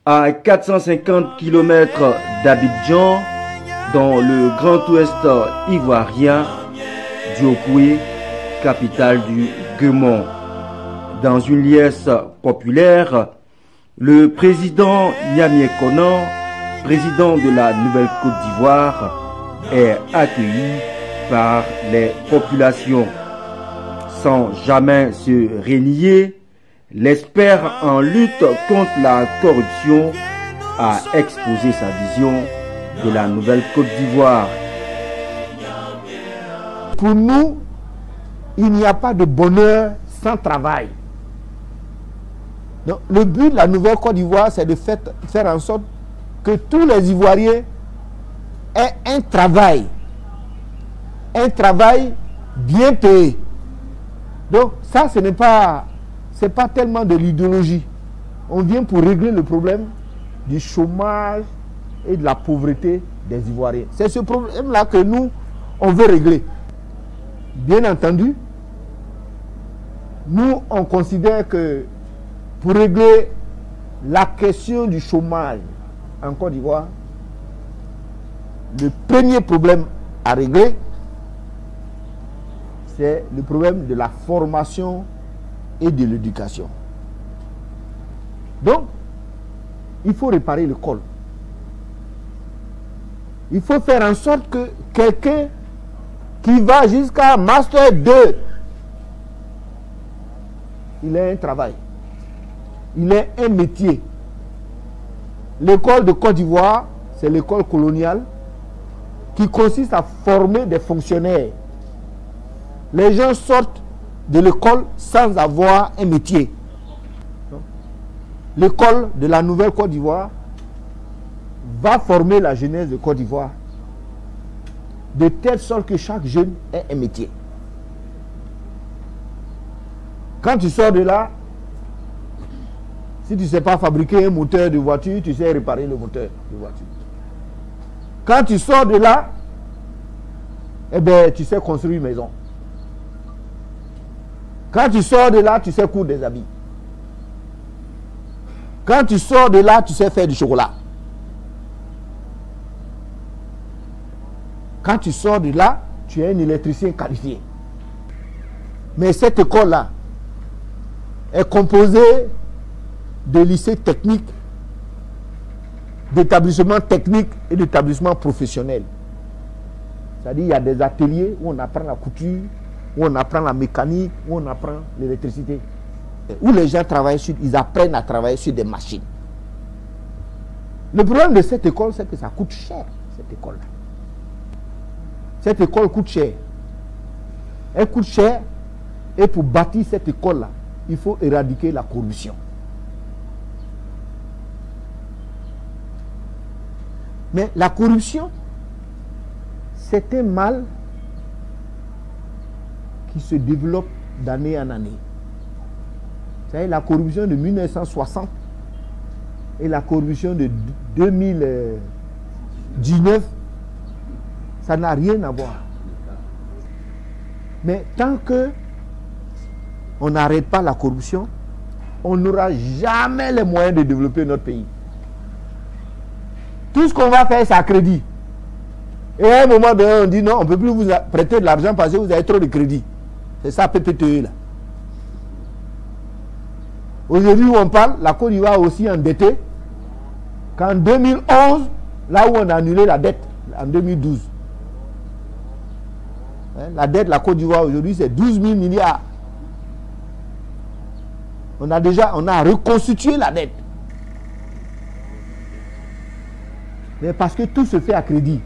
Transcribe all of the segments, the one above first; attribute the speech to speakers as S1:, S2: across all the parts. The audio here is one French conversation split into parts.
S1: À 450 km d'Abidjan, dans le Grand Ouest ivoirien, Diokoué, capitale du Guémon. Dans une liesse populaire, le président Niamey Konan, président de la Nouvelle-Côte d'Ivoire, est accueilli par les populations. Sans jamais se renier, l'expert en lutte contre la corruption a exposé sa vision de la Nouvelle-Côte d'Ivoire.
S2: Pour nous, il n'y a pas de bonheur sans travail. Donc, le but de la Nouvelle-Côte d'Ivoire, c'est de faire en sorte que tous les Ivoiriens aient un travail bien payé. Donc ça, ce n'est pas tellement de l'idéologie. On vient pour régler le problème du chômage et de la pauvreté des Ivoiriens. C'est ce problème-là que nous, on veut régler. Bien entendu, nous, on considère que pour régler la question du chômage en Côte d'Ivoire, le premier problème à régler, c'est le problème de la formation et de l'éducation. Donc, il faut réparer l'école. Il faut faire en sorte que quelqu'un qui va jusqu'à Master 2, il ait un travail, il ait un métier. L'école de Côte d'Ivoire, c'est l'école coloniale qui consiste à former des fonctionnaires. Les gens sortent de l'école sans avoir un métier. L'école de la Nouvelle-Côte d'Ivoire va former la jeunesse de Côte d'Ivoire de telle sorte que chaque jeune ait un métier. Quand tu sors de là, si tu ne sais pas fabriquer un moteur de voiture, tu sais réparer le moteur de voiture. Quand tu sors de là, eh bien, tu sais construire une maison. Quand tu sors de là, tu sais coudre des habits. Quand tu sors de là, tu sais faire du chocolat. Quand tu sors de là, tu es un électricien qualifié. Mais cette école-là est composée de lycées techniques, d'établissements techniques et d'établissements professionnels. C'est-à-dire qu'il y a des ateliers où on apprend la couture, où on apprend la mécanique, où on apprend l'électricité. Où les gens travaillent ils apprennent à travailler sur des machines. Le problème de cette école, c'est que ça coûte cher, cette école-là. Cette école coûte cher. Elle coûte cher, et pour bâtir cette école-là, il faut éradiquer la corruption. Mais la corruption, c'est un mal qui se développe d'année en année. Vous savez, la corruption de 1960 et la corruption de 2019, ça n'a rien à voir. Mais tant que on n'arrête pas la corruption, on n'aura jamais les moyens de développer notre pays. Tout ce qu'on va faire, c'est à crédit. Et à un moment donné, on dit non, on ne peut plus vous prêter de l'argent parce que vous avez trop de crédit. C'est ça, PPTE là. Aujourd'hui où on parle, la Côte d'Ivoire est aussi endettée qu'en 2011, là où on a annulé la dette, en 2012. La dette de la Côte d'Ivoire aujourd'hui, c'est 12 000 milliards. On a reconstitué la dette. Mais parce que tout se fait à crédit.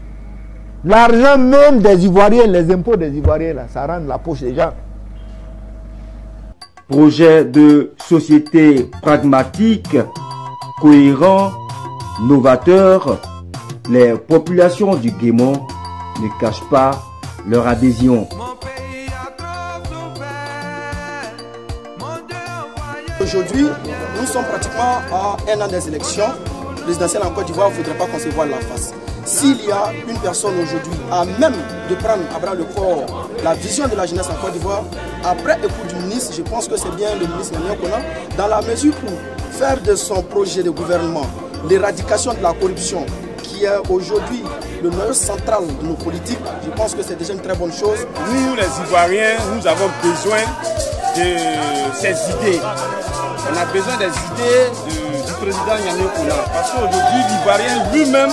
S2: L'argent même des Ivoiriens, les impôts des Ivoiriens, là, ça rend la poche des gens.
S1: Projet de société pragmatique, cohérent, novateur, les populations du Guémon ne cachent pas leur adhésion.
S3: Aujourd'hui, nous sommes pratiquement à un an des élections présidentielles en Côte d'Ivoire. Il ne faudrait pas qu'on se voile la face. s'il y a une personne aujourd'hui à même de prendre à bras le corps la vision de la jeunesse en Côte d'Ivoire, après écoute du ministre, je pense que c'est bien le ministre Yamia Kona, dans la mesure où faire de son projet de gouvernement l'éradication de la corruption, qui est aujourd'hui le noyau central de nos politiques, je pense que c'est déjà une très bonne chose.
S4: Nous, les Ivoiriens, nous avons besoin de ces idées. On a besoin des idées du président Yamia Kona. Parce qu'aujourd'hui, l'Ivoirien lui-même,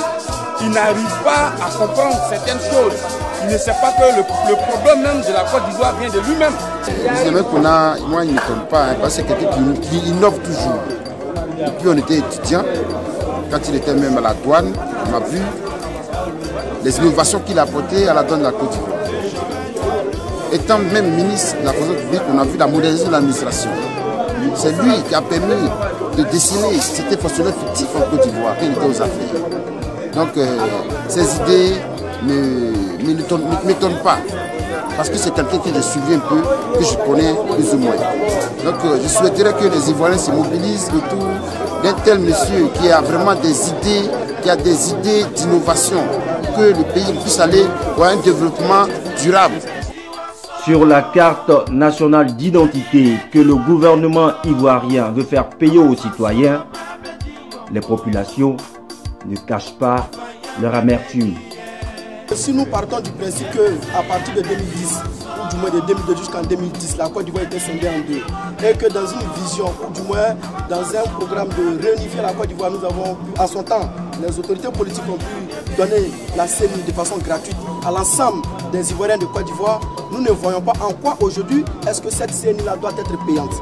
S4: il n'arrive pas à comprendre certaines choses. Il ne sait pas que le problème même de la Côte d'Ivoire vient de lui-même.
S5: Yamia Kona, moi, il ne m'étonne pas, hein, parce que c'est quelqu'un qui innove toujours. Depuis on était étudiant, quand il était même à la douane, on a vu les innovations qu'il a apportées à la douane de la Côte d'Ivoire. Étant même ministre de la fonction publique, on a vu la modernisation de l'administration. C'est lui qui a permis de dessiner cet fonctionnaire fictif en Côte d'Ivoire quand il était aux affaires. Donc ces idées ne m'étonnent pas. Parce que c'est quelqu'un que je suis un peu, que je connais plus ou moins. Donc je souhaiterais que les Ivoiriens se mobilisent autour d'un tel monsieur qui a vraiment des idées, qui a des idées d'innovation, que le pays puisse aller vers un développement durable.
S1: Sur la carte nationale d'identité que le gouvernement ivoirien veut faire payer aux citoyens, les populations ne cachent pas leur amertume.
S3: Si nous partons du principe qu'à partir de 2010, ou du moins de 2002 jusqu'en 2010, la Côte d'Ivoire était scindée en deux, et que dans une vision, ou du moins dans un programme de réunifier la Côte d'Ivoire, nous avons pu, à son temps, les autorités politiques ont pu donner la CENI de façon gratuite à l'ensemble des Ivoiriens de Côte d'Ivoire, nous ne voyons pas en quoi aujourd'hui est-ce que cette CENI-là doit être payante.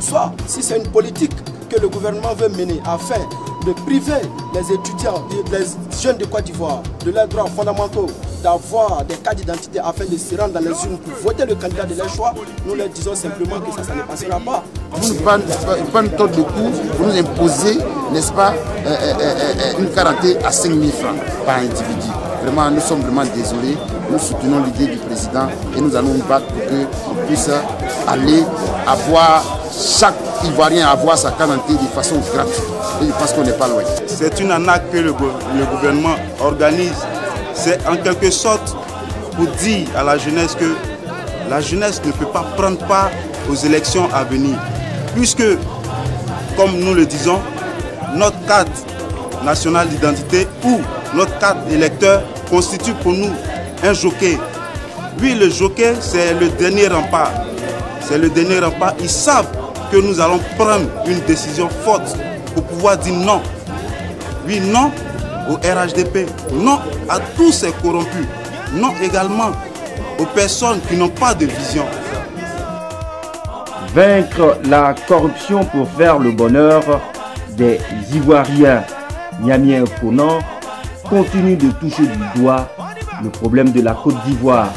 S3: Soit si c'est une politique que le gouvernement veut mener afin de priver les étudiants, les jeunes de Côte d'Ivoire de leurs droits fondamentaux, d'avoir des cartes d'identité afin de se rendre dans les urnes pour voter le candidat de leur choix, nous leur disons simplement que ça ne passera pas.
S5: Vous ne pas une tente de coup pour nous imposer, n'est-ce pas, une quarantaine à 5 000 francs par individu. Vraiment, nous sommes vraiment désolés. Nous soutenons l'idée du président et nous allons nous battre pour qu'on puisse aller avoir, chaque Ivoirien avoir sa carte d'identité de façon gratuite. Et je pense qu'on n'est pas loin.
S4: C'est une arnaque que le gouvernement organise. C'est en quelque sorte pour dire à la jeunesse que la jeunesse ne peut pas prendre part aux élections à venir. Puisque, comme nous le disons, notre carte nationale d'identité ou notre carte électeur constitue pour nous un joker. Oui, le joker, c'est le dernier rempart. C'est le dernier rempart. Ils savent que nous allons prendre une décision forte pour pouvoir dire non. Oui, non au RHDP, non à tous ces corrompus, non également aux personnes qui n'ont pas de vision.
S1: Vaincre la corruption pour faire le bonheur des Ivoiriens. Yamia Kona continue de toucher du doigt le problème de la Côte d'Ivoire.